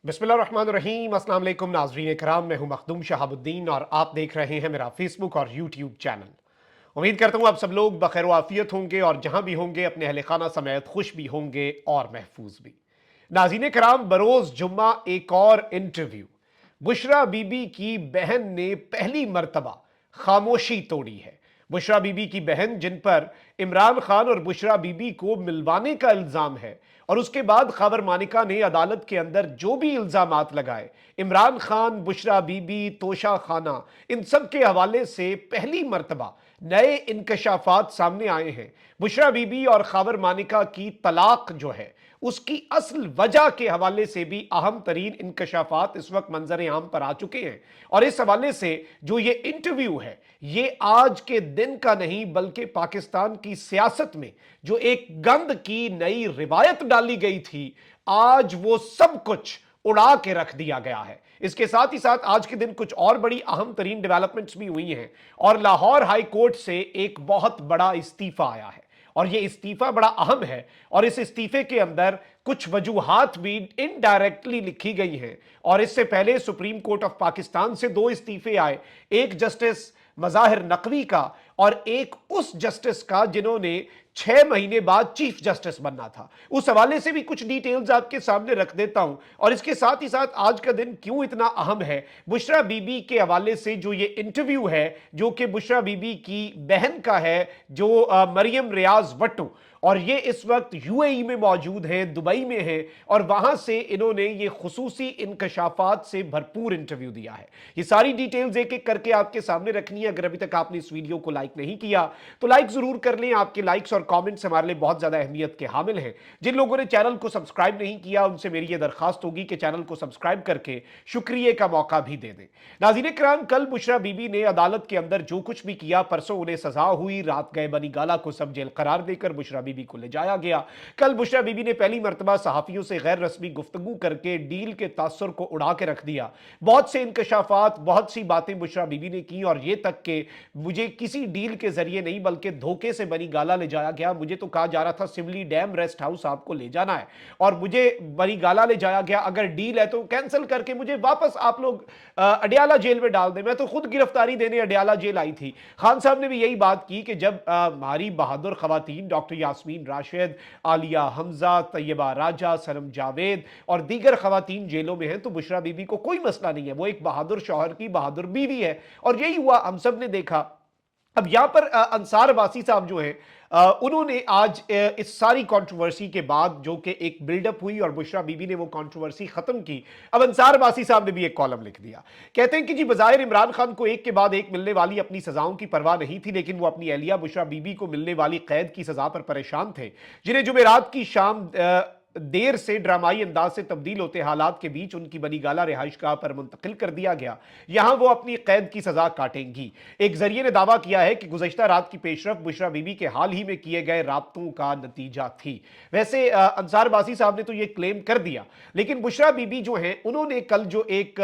बिस्मिल्लाहिर्रहमानिर्रहीम। अस्सलाम वालेकुम नाज़रीन इकराम, मैं हूं मखदूम शहाबुद्दीन और आप देख रहे हैं मेरा फेसबुक और यूट्यूब चैनल। उम्मीद करता हूं आप सब लोग बखैर आफियत होंगे और जहां भी होंगे अपने अहले खाना समेत खुश भी होंगे और महफूज भी। नाज़रीन इकराम, बरोज़ जुम्मा एक और इंटरव्यू। बुशरा बीबी की बहन ने पहली मर्तबा खामोशी तोड़ी है। बुशरा बीबी की बहन, जिन पर इमरान खान और बुशरा बीबी को मिलवाने का इल्जाम है, और उसके बाद खबर मानिका ने अदालत के अंदर जो भी इल्जामात लगाए, इमरान खान, बुशरा बीबी, तोशा खाना, इन सब के हवाले से पहली मर्तबा नए इंकशाफात सामने आए हैं। बुशरा बीबी और खबर मानिका की तलाक जो है, उसकी असल वजह के हवाले से भी अहम तरीन इंकशाफात इस वक्त मंजर आम पर आ चुके हैं। और इस हवाले से जो ये इंटरव्यू है, ये आज के दिन का नहीं बल्कि पाकिस्तान की सियासत में जो एक गंद की नई रिवायत डाली गई थी, आज वो सब कुछ उड़ा के रख दिया गया है। इसके साथ ही साथ आज के दिन कुछ और बड़ी अहम तरीन डेवलपमेंट्स भी हुई हैं और लाहौर हाई कोर्ट से एक बहुत बड़ा इस्तीफा आया है और यह इस्तीफा बड़ा अहम है। और इस इस्तीफे के अंदर कुछ वजूहात भी इनडायरेक्टली लिखी गई हैं। और इससे पहले सुप्रीम कोर्ट ऑफ पाकिस्तान से दो इस्तीफे आए, एक जस्टिस मज़ाहिर नकवी का और एक उस जस्टिस का जिन्होंने 6 महीने बाद चीफ जस्टिस बनना था। उस हवाले से भी कुछ डिटेल्स आपके सामने रख देता हूं। और इसके साथ ही साथ आज का दिन क्यों इतना अहम है, बुशरा बीबी के हवाले से जो ये इंटरव्यू है, जो कि बुशरा बीबी की बहन का है, जो मरियम रियाज भट्टू, और ये इस वक्त यूएई में मौजूद हैं, दुबई में हैं, और वहां से इन्होंने ये खुसूसी इंकशाफात से भरपूर इंटरव्यू दिया है। ये सारी डिटेल्स एक एक करके आपके सामने रखनी है। अगर अभी तक आपने इस वीडियो को लाइक नहीं किया तो लाइक जरूर कर लें। आपके लाइक्स और कमेंट्स हमारे लिए बहुत ज्यादा अहमियत के हामिल हैं। जिन लोगों ने चैनल को सब्सक्राइब नहीं किया, उनसे मेरी ये दरखास्त होगी कि चैनल को सब्सक्राइब करके शुक्रिया का मौका भी दे दें। नाज़रीन किराम, कल बुशरा बीबी ने अदालत के अंदर जो कुछ भी किया, परसों उन्हें सजा हुई, रात गए बनी गाला को सब जेल करार देकर बुशरा बीबी को ले जाया गया। कल बुशरा बीबी ने पहली मर्तबा सहाफियों से गैर रस्मी गुफ्तगू करके डील के तासुर को उड़ा के रख दिया। बहुत से इंकशाफात, बहुत सी बातें बुशरा बीबी ने की, और ये तक कि मुझे किसी डील के जरिए नहीं बल्कि धोखे से बनी गाला ले जाया गया। मुझे तो कहा जा रहा था सिवली डैम रेस्ट हाउस आपको ले जाना है, और मुझे बनी गाला ले जाया गया। अगर डील है तो कैंसिल करके मुझे वापस आप लोग अडियाला जेल में डाल दें। मैं तो खुद गिरफ्तारी देने अडियाला जेल आई थी। खान साहब ने भी यही बात की कि जब हमारी बहादुर खवातीन डॉक्टर यास्मीन राशिद, आलिया हमजा, तैयबा राजा, सनम जावेद और दीगर खवातीन जेलों में हैं तो बुशरा बीबी को कोई मसला नहीं है, वो एक बहादुर शौहर की बहादुर बीवी है। और यही हुआ, हम सब ने देखा। अब यहां पर अंसार वासी साहब जो हैं, उन्होंने आज इस सारी कंट्रोवर्सी के बाद जो कि एक बिल्डअप हुई और बुशरा बीबी ने वो कंट्रोवर्सी खत्म की, अब अंसार वासी साहब ने भी एक कॉलम लिख दिया। कहते हैं कि जी, बज़ाहिर इमरान खान को एक के बाद एक मिलने वाली अपनी सजाओं की परवाह नहीं थी, लेकिन वो अपनी अहलिया बुशरा बीबी को मिलने वाली कैद की सजा पर परेशान थे, जिन्हें जुमेरात की शाम देर से ड्रामाई अंदाज से तब्दील होते हालात के बीच उनकी बनी गाला रिहाइश गाह पर मुंतकिल कर दिया गया। यहां वो अपनी कैद की सजा काटेंगी। एक जरिए ने दावा किया है कि गुज़श्ता रात की पेशरफ बुशरा बीबी के हाल ही में किए गए राब्तों का नतीजा थी। वैसे अंसार बासी साहब ने तो ये क्लेम कर दिया, लेकिन बुशरा बीबी जो है उन्होंने कल जो एक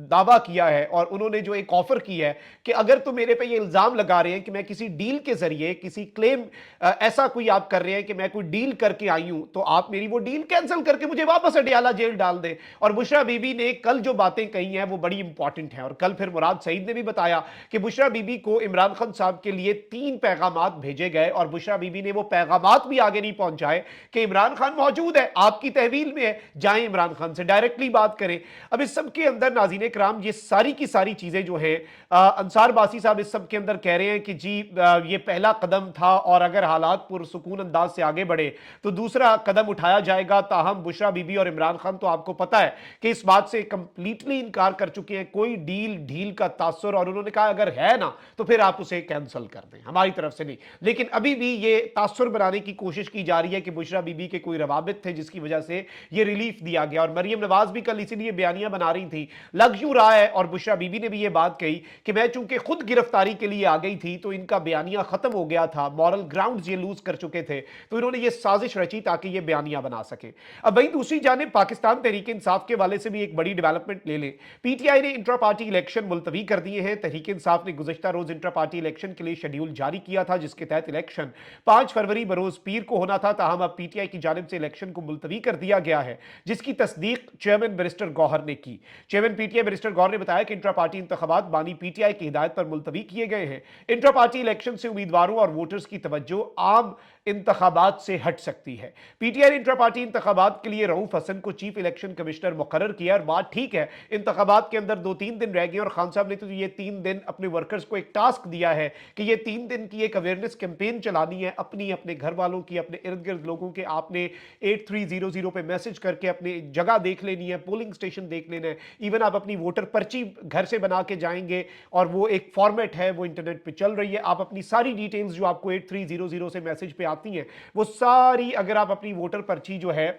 दावा किया है और उन्होंने जो एक ऑफर की है कि अगर तो मेरे पे ये इल्जाम लगा रहे हैं कि मैं किसी डील के जरिए, किसी क्लेम ऐसा कोई आप कर रहे हैं कि मैं कोई डील करके आई हूं, तो आप मेरी वो डील कैंसिल करके मुझे वापस अडियाला जेल डाल दे। और बुशरा बीबी ने कल जो बातें कही हैं वो बड़ी इंपॉर्टेंट हैं। और कल फिर मुराद सईद ने भी बताया कि बुशरा बीबी को इमरान खान साहब के लिए 3 पैगामात भेजे गए और बुशरा बीबी ने वो पैगामात भी आगे नहीं पहुंचाए कि इमरान खान मौजूद है, आपकी तहवील में है, जाएं इमरान खान से डायरेक्टली बात करें। अब इस सब के अंदर नाज़रीन किराम, ये सारी की सारी चीजें जो है, अंसार बासी साहब इस सब के अंदर कह रहे हैं कि जी ये पहला कदम था और अगर हालात पुरसुकून अंदाज से आगे बढ़े तो दूसरा कदम उठाया जाएगा। ताहम बुशरा बीबी और इमरान खान तो आपको पता है कि इस बात से कंप्लीटली इनकार कर चुके हैं, कोई ढील का तासुर, और उन्होंने कहा अगर है ना तो फिर आप उसे कैंसिल कर दें, हमारी तरफ से नहीं। लेकिन अभी भी ये तासुर बनाने की कोशिश की जा रही है कि बुशरा बीबी के कोई रवाबित थे जिसकी वजह से ये रिलीफ दिया गया। और मरियम नवाज भी कल इसीलिए बयानियां बना रही थी। लग यूं रहा है, और बुशरा बीबी ने भी ये बात कही कि मैं चूंकि खुद गिरफ्तारी के लिए आ गई थी तो इनका बयानिया खत्म हो गया था, मॉरल ग्राउंड्स ये लूज कर चुके थे, तो इन्होंने ये साजिश रची ताकि ये बयानिया बना सके। अब वहीं दूसरी जानिब पाकिस्तान तहरीक इंसाफ के वाले से भी एक बड़ी डेवलपमेंट ले लें। पीटीआई ने इंट्रा पार्टी इलेक्शन मुलतवी कर दिए हैं। तहरीक इंसाफ ने गुज़श्ता रोज इंट्रा पार्टी इलेक्शन के लिए शेड्यूल जारी किया था, जिसके तहत इलेक्शन 5 फरवरी बरोज पीर को होना था। ताहम अब पीटीआई की जानिब से इलेक्शन को मुलतवी कर दिया गया है, जिसकी तस्दीक चेयरमैन बैरिस्टर गौहर ने की। चेयरमैन पीटीआई बैरिस्टर गौहर ने बताया कि इंट्रा पार्टी इंतखाबात बानी पीटीआई की हिदायत पर मुलतवी किए गए हैं। इंट्रा पार्टी इलेक्शन से उम्मीदवारों और वोटर्स की तवज्जो आम इंतखाबात से हट सकती है। पीटीआई ने इंट्रा पार्टी इंतखाबात के लिए रऊफ हसन को चीफ इलेक्शन कमिश्नर मुकर्रर किया। और बात ठीक है, इंतखाबात के अंदर 2-3 दिन रह गए और खान साहब ने तो ये 3 दिन अपने वर्कर्स को एक टास्क दिया है कि ये 3 दिन की एक अवेयरनेस कैंपेन चलानी है, अपनी अपने घर वालों की, अपने इर्द गिर्द लोगों के। आपने 8300 पे मैसेज करके अपनी जगह देख लेनी है, पोलिंग स्टेशन देख लेना है। इवन आप अपनी वोटर पर्ची घर से बना के जाएंगे और वो एक फॉर्मेट है, वो इंटरनेट पे चल रही है। आप अपनी सारी डिटेल्स जो आपको 8300 से मैसेज पे आती हैं, वो सारी अगर आप अपनी वोटर पर्ची जो है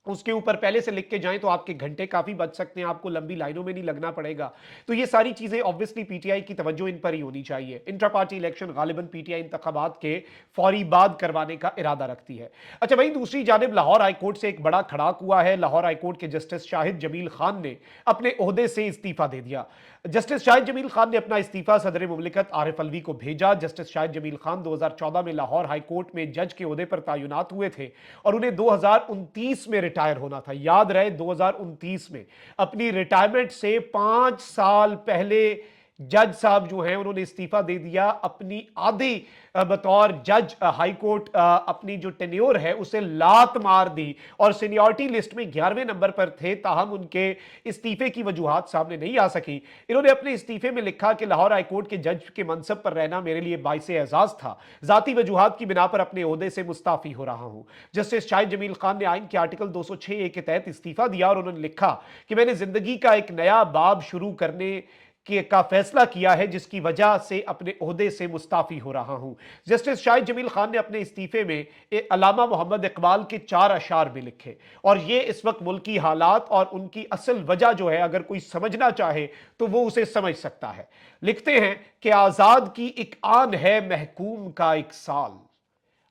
उसके ऊपर पहले से लिख के जाएं तो आपके घंटे काफी बच सकते हैं, आपको लंबी लाइनों में नहीं लगना पड़ेगा। तो ये सारी चीजें ऑब्वियसली पीटीआई की तवज्जो इन पर ही होनी चाहिए। इंट्रा पार्टी इलेक्शन गालिबन पीटीआई इंतखाबात के फौरी बाद करवाने का इरादा रखती है। अच्छा, वहीं दूसरी जानिब लाहौर हाईकोर्ट से एक बड़ा खड़ाक हुआ है। लाहौर हाईकोर्ट के जस्टिस शाहिद जमील खान ने अपने ओहदे से इस्तीफा दे दिया। जस्टिस शाहिद जमील खान ने अपना इस्तीफा सदर मुमलिकत आरिफ अलवी को भेजा। जस्टिस शाहिद जमील खान 2014 में लाहौर हाईकोर्ट में जज के ओहदे पर तैनात हुए थे और उन्हें 2029 में रिटायर होना था। याद रहे, 2029 में। अपनी रिटायरमेंट से 5 साल पहले जज साहब जो हैं उन्होंने इस्तीफा दे दिया। अपनी आधी बतौर जज हाई कोर्ट अपनी जो टेन्योर है उसे लात मार दी और सीनियरिटी लिस्ट में 11वें नंबर पर थे। ताहम उनके इस्तीफे की वजूहात सामने नहीं आ सकी। इन्होंने अपने इस्तीफे में लिखा कि लाहौर हाई कोर्ट के जज के मनसब पर रहना मेरे लिए बाइसे एजाज था। जाती वजूहात की बिना पर अपने ओहदे से मुस्ताफी हो रहा हूं। जस्टिस शाहिद जमील खान ने आइन के आर्टिकल 206A के तहत इस्तीफा दिया और उन्होंने लिखा कि मैंने जिंदगी का एक नया बाब शुरू करने का फैसला किया है, जिसकी वजह से अपने ओहदे से मुस्ताफी हो रहा हूं। जस्टिस शाहिद जमील खान ने अपने इस्तीफे में अल्लामा मोहम्मद इकबाल के 4 अशार भी लिखे और ये इस वक्त मुल्की हालात और उनकी असल वजह जो है अगर कोई समझना चाहे तो वो उसे समझ सकता है। लिखते हैं कि आजाद की एक आन है महकूम का एक साल,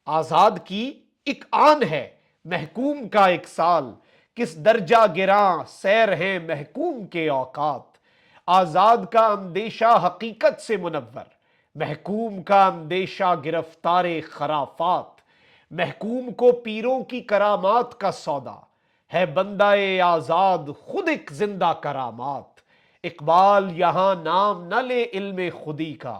आजाद की एक आन है महकूम का एक साल, किस दर्जा गिरा सैर है महकूम के औकात। आजाद का अंदेशा हकीकत से मुनव्वर, महकूम का अंदेशा गिरफ्तारे खराफात। महकूम को पीरों की करामात का सौदा, है बंदाए आजाद खुद एक जिंदा करामात। इकबाल यहां नाम न ले इल्मे खुदी का,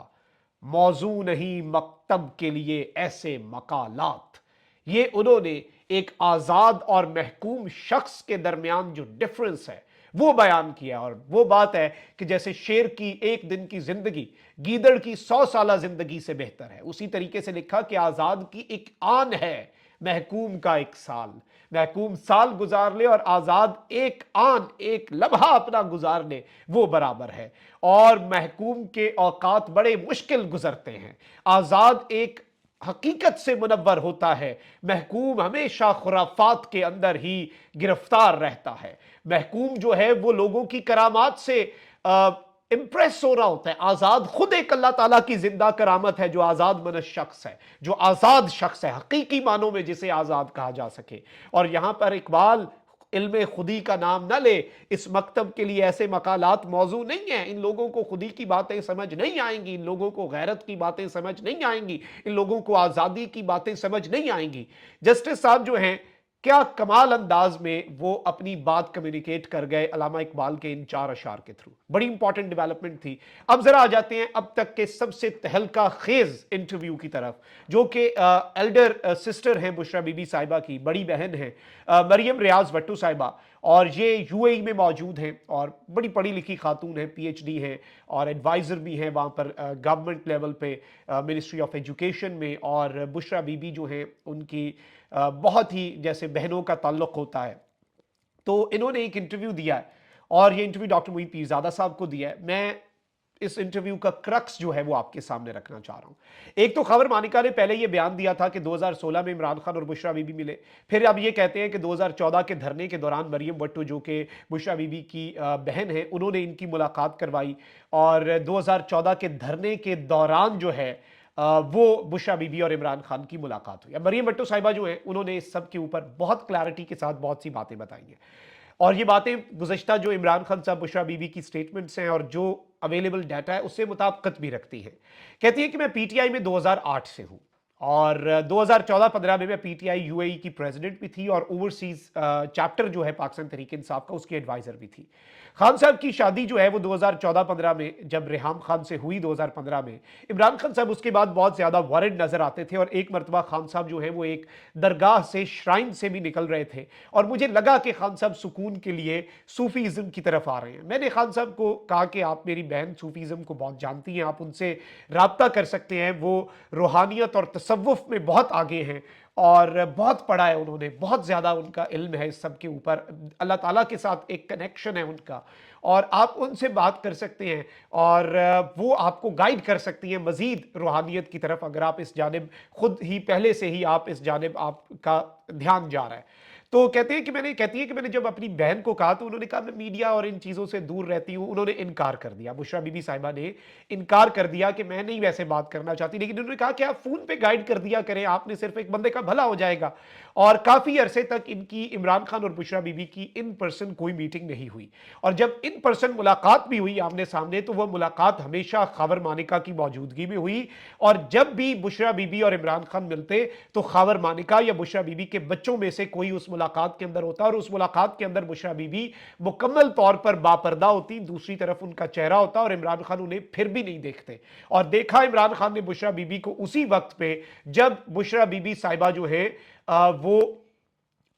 मौजू नहीं मकतब के लिए ऐसे मकालात। ये उन्होंने एक आजाद और महकूम शख्स के दरमियान जो डिफरेंस है वो बयान किया। और वो बात है कि जैसे शेर की एक दिन की जिंदगी गीदड़ की 100 साला जिंदगी से बेहतर है, उसी तरीके से लिखा कि आजाद की एक आन है महकूम का एक साल। महकूम साल गुजार ले और आजाद एक आन, एक लम्हा अपना गुजार ले, वो बराबर है। और महकूम के औकात बड़े मुश्किल गुजरते हैं। आजाद एक हकीकत से मुनव्वर होता है, महकूम हमेशा खुराफात के अंदर ही गिरफ्तार रहता है। महकूम जो है वो लोगों की करामात से इंप्रेस हो रहा होता है। आजाद खुद एक अल्लाह ताला की जिंदा करामत है, जो आजाद मन शख्स है, जो आजाद शख्स है हकीकी मानों में जिसे आजाद कहा जा सके। और यहां पर इकबाल इल्मे खुदी का नाम न ले, इस मकतब के लिए ऐसे मकालात मौजू नहीं है। इन लोगों को खुदी की बातें समझ नहीं आएंगी, इन लोगों को गैरत की बातें समझ नहीं आएंगी, इन लोगों को आज़ादी की बातें समझ नहीं आएंगी। जस्टिस साहब जो हैं क्या कमाल अंदाज में वो अपनी बात कम्युनिकेट कर गए अल्लामा इकबाल के इन 4 अशार के थ्रू। बड़ी इंपॉर्टेंट डेवलपमेंट थी। अब जरा आ जाते हैं अब तक के सबसे तहलका खेज इंटरव्यू की तरफ, जो कि एल्डर सिस्टर हैं बुशरा बीबी साहिबा की, बड़ी बहन हैं मरियम रियाज भट्टू साहिबा, और ये यूएई में मौजूद हैं और बड़ी पढ़ी लिखी खातून हैं, पीएचडी हैं और एडवाइज़र भी हैं वहाँ पर गवर्नमेंट लेवल पे मिनिस्ट्री ऑफ एजुकेशन में। और बुशरा बीबी जो हैं उनकी बहुत ही जैसे बहनों का ताल्लुक होता है। तो इन्होंने एक इंटरव्यू दिया है और ये इंटरव्यू डॉक्टर मुईद पीरजादा साहब को दिया है। मैं इस इंटरव्यू का क्रक्स जो है वो आपके सामने रखना चाह रहा हूं। एक तो खबर मानिका ने पहले ये बयान दिया था कि 2016 में इमरान खान और बुशरा बीबी मिले। फिर अब ये कहते हैं कि 2014 के धरने के दौरान मरियम भट्टू जो कि बुशरा बीबी की बहन है, उन्होंने इनकी मुलाकात करवाई और 2014 के धरने के दौरान जो है वो बुशरा बीबी और इमरान खान की मुलाकात हुई। अब मरियम भट्टो साहिबा जो है उन्होंने इस सब के ऊपर बहुत क्लैरिटी के साथ बहुत सी बातें बताई हैं, और ये बातें गुज़श्ता जो इमरान खान साहब बुशरा बीबी की स्टेटमेंट्स हैं और जो अवेलेबल डाटा है उससे मुताबिकत भी रखती हैं। कहती है कि मैं पीटीआई में 2008 से हूँ, और 2014-15 में मैं पीटीआई यूएई की प्रेसिडेंट भी थी, और ओवरसीज चैप्टर जो है पाकिस्तान तहरीक इंसाफ का उसकी एडवाइजर भी थी। खान साहब की शादी जो है वो 2014-15 में जब रेहाम खान से हुई 2015 में, इमरान खान साहब उसके बाद बहुत ज्यादा वॉरिड नजर आते थे, और एक मरतबा खान साहब जो है वो एक दरगाह से, श्राइन से भी निकल रहे थे, और मुझे लगा कि खान साहब सुकून के लिए सूफीज़म की तरफ आ रहे हैं। मैंने खान साहब को कहा कि आप मेरी बहन सूफीज़म को बहुत जानती हैं, आप उनसे राब्ता कर सकते हैं, वो रूहानियत और तसव्वुफ में बहुत आगे हैं और बहुत पढ़ा है उन्होंने, बहुत ज़्यादा उनका इल्म है इस सब के ऊपर, अल्लाह ताला के साथ एक कनेक्शन है उनका, और आप उनसे बात कर सकते हैं और वो आपको गाइड कर सकती हैं मज़ीद रूहानियत की तरफ, अगर आप इस जानिब खुद ही पहले से ही आप इस जानिब आपका ध्यान जा रहा है। तो कहती है कि मैंने जब अपनी बहन को कहा तो उन्होंने कहा मैं मीडिया और इन चीज़ों से दूर रहती हूँ। उन्होंने इनकार कर दिया, बुशरा बीबी साहिबा ने इनकार कर दिया कि मैं नहीं वैसे बात करना चाहती, लेकिन उन्होंने कहा कि आप फ़ोन पे गाइड कर दिया करें, आपने सिर्फ एक बंदे का भला हो जाएगा। और काफ़ी अरसे तक इनकी, इमरान खान और बुशरा बीबी की इन पर्सन कोई मीटिंग नहीं हुई, और जब इन पर्सन मुलाकात भी हुई आमने सामने तो वह मुलाकात हमेशा खावर मानिका की मौजूदगी में हुई, और जब भी बुशरा बीबी और इमरान खान मिलते तो खावर मानिका या बुशरा बीबी के बच्चों में से कोई उस मुलाकात के अंदर होता, और उस मुलाकात के अंदर बुशरा बीबी मुकम्मल तौर पर बापर्दा होती, दूसरी तरफ उनका चेहरा होता और इमरान खान उन्हें फिर भी नहीं देखते। और देखा इमरान खान ने बुशरा बीबी को उसी वक्त पे जब बुशरा बीबी साहिबा जो है वो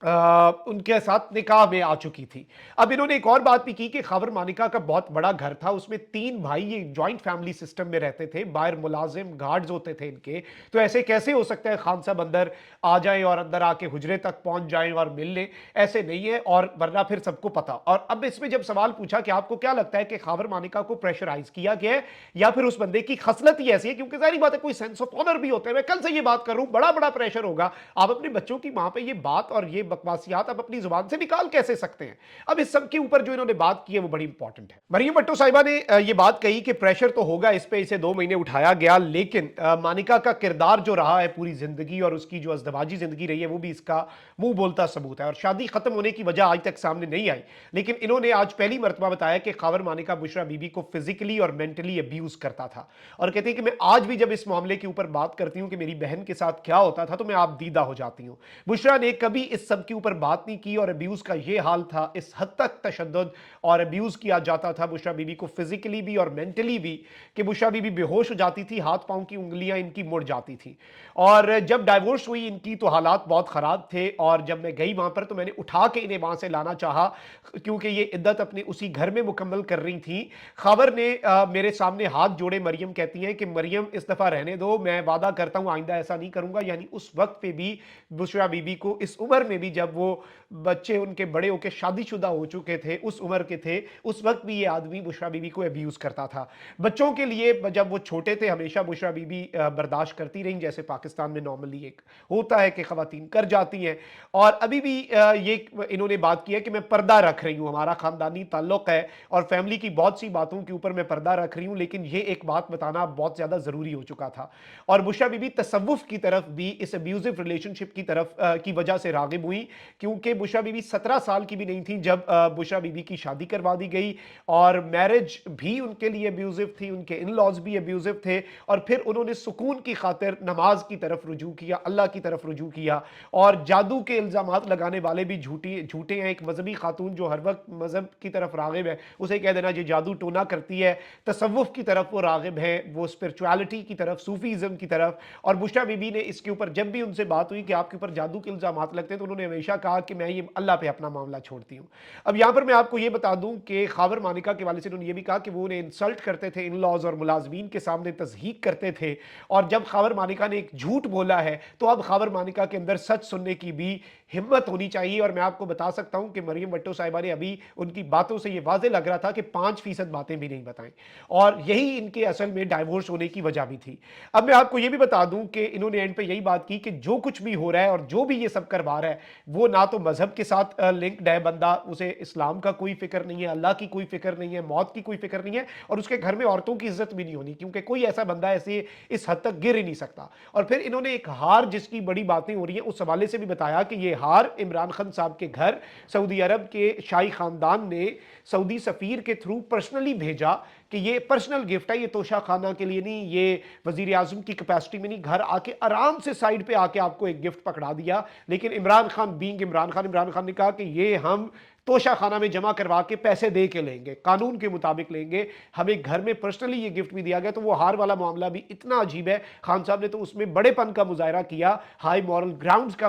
उनके साथ निकाह में आ चुकी थी। अब इन्होंने एक और बात भी की कि खावर मानिका का बहुत बड़ा घर था, उसमें 3 भाई ये जॉइंट फैमिली सिस्टम में रहते थे, बाहर मुलाजिम गार्ड्स होते थे इनके, तो ऐसे कैसे हो सकता है खान साहब अंदर आ जाएं और अंदर आके हुजरे तक पहुंच जाएं और मिल लें, ऐसे नहीं है, और वरना फिर सबको पता। और अब इसमें जब सवाल पूछा कि आपको क्या लगता है कि खावर मानिका को प्रेशराइज किया गया है या फिर उस बंदे की खसलत ही ऐसी है, क्योंकि जाहिर बात है कोई सेंस ऑफ ऑनर भी होता है, मैं कल से ये बात कर रहा हूं, बड़ा बड़ा प्रेशर होगा, आप अपने बच्चों की मां पे ये बात और ये बकवासियात आप अपनी जुबान से निकाल कैसे सकते हैं। अब इस सब के ऊपर जो इन्होंने बात की है वो बड़ी इंपॉर्टेंट है। मरियम भट्टो साहिबा ने ये बात कही कि प्रेशर तो होगा इस पे, इसे 2 महीने उठाया गया, लेकिन मानिका का किरदार जो रहा है पूरी जिंदगी और उसकी जो अज़दवाजी जिंदगी रही है वो भी इसका मुंह बोलता सबूत है, और शादी खत्म होने की वजह आज तक सामने नहीं आई, लेकिन इन्होंने आज पहली मरतबा बताया कि खावर मानिका बुशरा बीबी को फिजिकली और मेंटली अब्यूज करता था, और कहती है कि मैं आज भी जब इस मामले के ऊपर बात करती हूं कि मेरी बहन के साथ क्या होता था तो मैं आप दीदा हो जाती हूं। बुशरा ने कभी इस सब के ऊपर बात नहीं की, और अब्यूज का ये हाल था, इस हद तक तशद्दुद और अब्यूज किया जाता था बुशरा बीबी को फिजिकली भी और मेंटली भी, कि बुशरा बीबी बेहोश हो जाती थी, हाथ पांव की उंगलियां इनकी मुड़ जाती थी। और जब डाइवोर्स हुई इनकी तो हालात बहुत खराब थे, और जब मैं गई वहां पर तो मैंने उठा के इन्हें वहां से लाना चाहा, क्योंकि ये इद्दत अपने उसी घर में मुकम्मल कर रही थी। खबर ने मेरे सामने हाथ जोड़े, मरियम कहती हैं कि मरियम इस दफा रहने दो, मैं वादा करता हूं आइंदा ऐसा नहीं करूंगा। यानी उस वक्त पे भी बुशरा बीबी को, इस उम्र में भी जब वो बच्चे उनके बड़े होकर शादीशुदा हो चुके थे, उस उम्र के थे, उस वक्त भी ये आदमी बुशरा बीबी को अब्यूज करता था। बच्चों के लिए जब वो छोटे थे हमेशा बुशरा बीबी बर्दाश्त करती रही, जैसे पाकिस्तान में नॉर्मली एक होता है कि खवातीन कर जाती हैं, और अभी भी ये इन्होंने बात की है कि मैं पर्दा रख रही हूं, हमारा खानदानी ताल्लुक है और फैमिली की बहुत सी बातों के ऊपर मैं पर्दा रख रही हूं, लेकिन ये एक बात बताना बहुत ज्यादा जरूरी हो चुका था। और बुशरा बीबी तसव्वुफ की तरफ भी, इस अब्यूजिव रिलेशनशिप की तरफ की वजह से रागिब हुई, क्योंकि बुशरा बीबी 17 साल की भी नहीं थी जब बुशरा बीबी की शादी करवा दी गई, और मैरिज भी उनके लिए अब्यूजिव थी, उनके इन लॉज भी अब्यूजिव थे, और फिर उन्होंने सुकून की खातिर नमाज की तरफ रुजू किया, अल्लाह की तरफ रुजू किया, और जादू के इल्जामात लगाने वाले भी झूठे हैं। एक मजहबी खातून जो हर वक्त मजहब की तरफ रागिब है, उसे कह देना ये जादू टोना करती है, तसव्वुफ की तरफ वो रागिब है, वो स्पिरिचुअलिटी की तरफ, सूफीज़म की तरफ। और बुशरा बीबी ने इसके ऊपर जब भी उनसे बात हुई कि आपके ऊपर जादू के इल्जामात लगते हैं, तो उन्होंने हमेशा कहा कि मैं ये अल्लाह पे अपना मामला छोड़ती हूँ। अब यहाँ पर मैं आपको ये बता दूं कि खावर मानिका के वाले से उन्होंने ये भी कहा कि वो उन्हें इंसल्ट करते थे, इन लॉज और मुलाजमीन के सामने तज़हीक करते थे, और जब खावर मानिका ने एक झूठ बोला है तो अब खावर मानिका के अंदर सच सुनने की भी हिम्मत होनी चाहिए। और मैं आपको बता सकता हूं कि मरियम भट्टो साहिबा ने अभी, उनकी बातों से ये वाज़ेह लग रहा था कि 5% बातें भी नहीं बताएं, और यही इनके असल में डाइवोर्स होने की वजह भी थी। अब मैं आपको ये भी बता दूं कि इन्होंने एंड पे यही बात की कि जो कुछ भी हो रहा है और जो भी ये सब करवा रहा है, वो ना तो मजहब के साथ लिंक्ड है बंदा, उसे इस्लाम का कोई फिक्र नहीं है, अल्लाह की कोई फिक्र नहीं है, मौत की कोई फिक्र नहीं है, और उसके घर में औरतों की इज्जत भी नहीं होनी, क्योंकि कोई ऐसा बंदा ऐसे इस हद तक गिर ही नहीं सकता। और फिर इन्होंने एक हार जिसकी बड़ी बातें हो रही हैं उस हवाले से भी बताया कि ये हार इमरान खान साहब के घर सऊदी अरब के शाही खानदान ने सऊदी सफीर के थ्रू पर्सनली भेजा, कि ये पर्सनल गिफ्ट है, ये तोशा खाना के लिए नहीं, ये वजीर आजम की कैपेसिटी में नहीं, घर आके आराम से साइड पे आके आपको एक गिफ्ट पकड़ा दिया। लेकिन इमरान खान बीइंग इमरान खान ने कहा कि ये हम तोशा खाना में जमा करवा के पैसे दे के लेंगे, कानून के मुताबिक लेंगे, हमें घर में पर्सनली ये गिफ्ट भी दिया गया। तो वो हार वाला मामला भी इतना अजीब है, खान साहब ने तो उसमें बड़ेपन का मुजाहरा किया, हाई मॉरल ग्राउंड्स का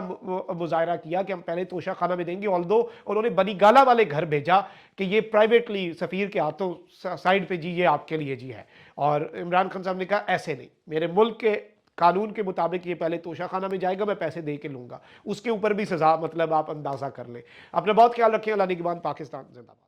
मुजाहरा किया कि हम पहले तोशा खाना में देंगे। ऑल्दो उन्होंने बनी गाला वाले घर भेजा कि ये प्राइवेटली सफीर के हाथों साइड पे जी ये आपके लिए जी है। और इमरान खान साहब ने कहा ऐसे नहीं, मेरे मुल्क के कानून के मुताबिक ये पहले तोशा खाना में जाएगा, मैं पैसे दे के लूंगा, उसके ऊपर भी सजा, मतलब आप अंदाजा कर लें। अपना बहुत ख्याल रखें। अल्लाह निगहबान। पाकिस्तान जिंदाबाद।